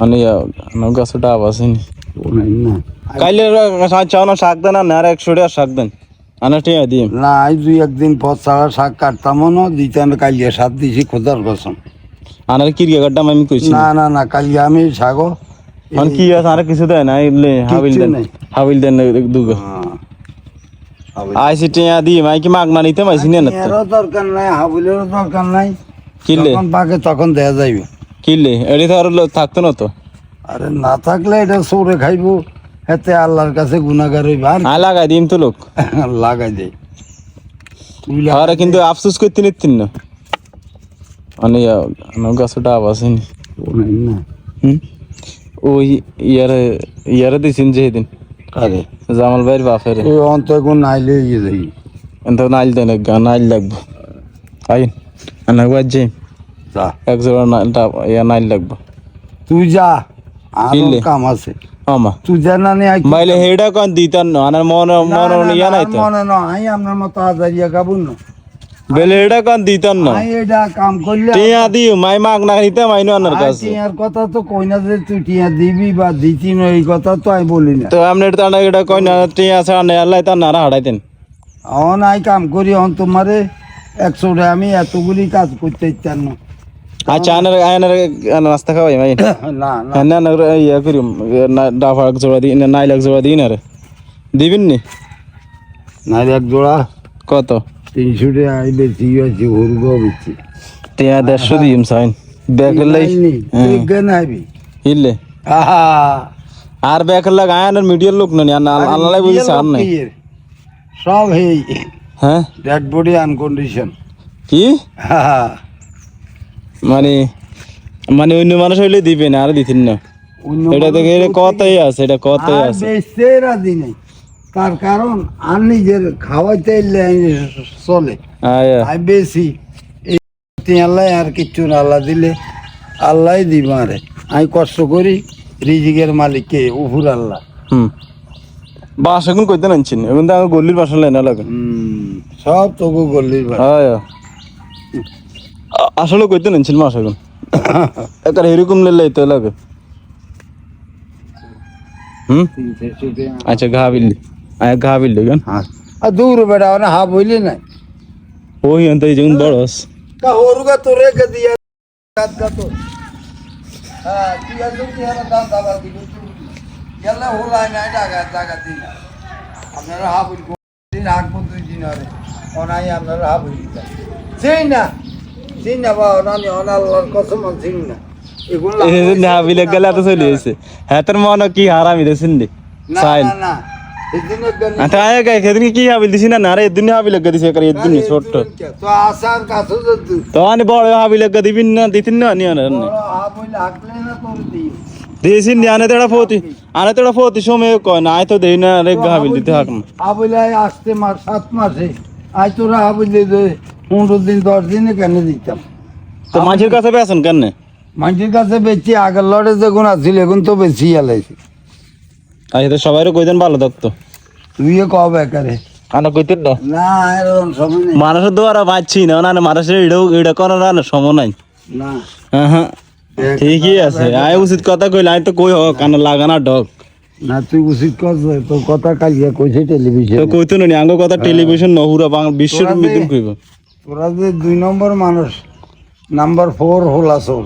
মানে গাছে ডাব আছে নি না কাইলে চাও না শাক দেন আর 100 টাকা শাক দেন আনা টিয়া দিম না আজ দুই একদিন পর ছাড়া শাক কাটতামও না দিতাম কালিয়া সাত দিছি খোদার কসম আনার কিরিয়া গাড্ডাম আমি কইছি না না না কালিয়া আমি শাগো এখন কি আছে আর কিছু দেয় না এলে হাবিল দেন দুগো আইসি টিয়া দি মাই কি মাগনা নিতে মাইছি না এরও দরকার নাই হাবিলেরও দরকার নাই কিলে যখন পাকে তখন দেয়া যাইবে কিলে এডি তো আর থাকতো না তো আরে না থাকলে এটা সৌরে খাইবো এতে আল্লাহর কাছে গুনাহগার হইবা আ লাগাই দিম তো লোক লাগাই দেয় আরে কিন্তু আফসোস করতে নিতেন না মানে গাছে ডাব আছে নি না ওই ইয়ারে দিছেন যেদিন আরে জামাল ভাইয়ের বাপের ওই অন্তগুন নাইলে ইয়ে যাই এত নাইল দেন নাইল লাগবো আইন আনা বাজে যা এক জোড়া নাইল লাগবো তুই যা কিনলে? আর কাম আছে আমা তুই জানা নে মাইলে হেডা কোন দিতান না আনার মন ইয়া নাই তো মনে না আই আপনার মতো হাজারিয়া গাবুন না বেলে হেডা কোন দিতান না আই এটা কাম করলে টিয়া দিও মাই মাগ না নিতে মাইনো আনার কাছে টিয়ার কথা তো কই না যে তুই টিয়া দিবি বা দিতি না এই কথা তো আমি বলি না তো আমনে তো না এটা কই না টিয়া ছাড়া না আল্লাহ তা না হাড়াইতেন অন আই কাম করি অন তোমারে 100 টাকা আমি এতগুলি কাজ করতে ইচ্ছান না আচ্ছা আনার আনার নাস্তা খাওয়াই মাই না না না না ইয়া করি না ডাফা এক জোড়া দিই না নাইল এক জোড়া দিই না রে দিবেন নি না এক জোড়া কত 300 টাকা আই বেশি আছে হুরগো বেশি টিয়া 150 দিম সাইন ব্যাকের লাই তুই কেন আইবি ইলে আহা আর ব্যাকের লাগ আয়ানের মিডিয়ার লোক না আল্লাহ বুঝিস আর নাই সব হেই হ্যাঁ ডেড বডি আনকন্ডিশন কি মানে মানে অন্য মানুষ হইলে দিবে না আর দিতেন না এটা থেকে এটা কথাই আছে এটা কথাই আছে বেচতে রাজি নেই তার কারণ আর নিজের খাওয়াইতে চলে আয়া আই বেশি আল্লাহ আর কিচ্ছু না আল্লাহ দিলে আল্লাহ দিব আরে আমি কষ্ট করি রিজিকের মালিক কে উফুর আল্লাহ হুম বাস এখন কইতে নানছেন এখন তো গল্লির বাসা লাইনা লাগে সব তোকে গল্লির আয়া আসলে কইতে নানছেন মাস এখন একার এরকম লেলাই তো লাগে হুম আচ্ছা ঘা বিল্লি আয়া ঘা বিল্লি কেন আর দূর বেড়া না হা বইলি নাই ওই অন্ত এই যেমন বড় কা হরুগা তোরে কে দিয়া কাজ তো হ্যাঁ তুই আর তুই আর দাম দাবা দিবি গেলে হলাই নাই টাকা দিন আপনারা হা বলি দিন আগ পর্যন্ত দিন আরে অনাই আপনারা হা বলি চিন না বা অনানি অনাল্লাহর কসম চিন না এগুলো না বিলে গেলে তো চলে এসে হ্যাঁ তোর মনে কি হারামি দেছেন দি সাইল না না এদিন গনি আচ্ছা আয়া গায় সেদিন কি হাবিল দিছি না না রে এদিন হাবিল লাগা দিছে করে এদিন ছোট তো আসার কাছে তো তো আনি বড় হাবিল লাগা দিবিন না দিতিন না নি আনে হা বলি হাকলে না তোর দিই দিয়েছিন নি আনে তেড়া ফতি সময় কয় না আই তো দেই না রে হাবিল দিতে হাক না আবুলাই আসতে মাস 7 মাসে আই তোরা আবুলি দে 15 দিন 10 দিনে কেন দিতাম তো মাঝের কাছে বেসন কেন মানুষের কাছে বেশি আগের লড়ে যখন আসছিল এখন তো বেশি আলাইছি আই তো সবাইরে কইতেন ভালো থাকতো তুই কবে একারে আনা কইতেন না না এরকম সময় নেই মানুষের দ্বারা বাঁচছি না না মানুষের এটা করার না সময় নাই না হ্যাঁ ঠিকই আছে আয় উচিত কথা কইলে আই তো কই হোক কানে লাগানা ডক না তুই উচিত কর তোর কথা কালিয়া কইছে টেলিভিশন তো কইতো না আঙ্গ কথা টেলিভিশন নহুরা বিশ্বের মিদুম কইব তোরা যে 2 নম্বর মানুষ নাম্বার 4 হল আসল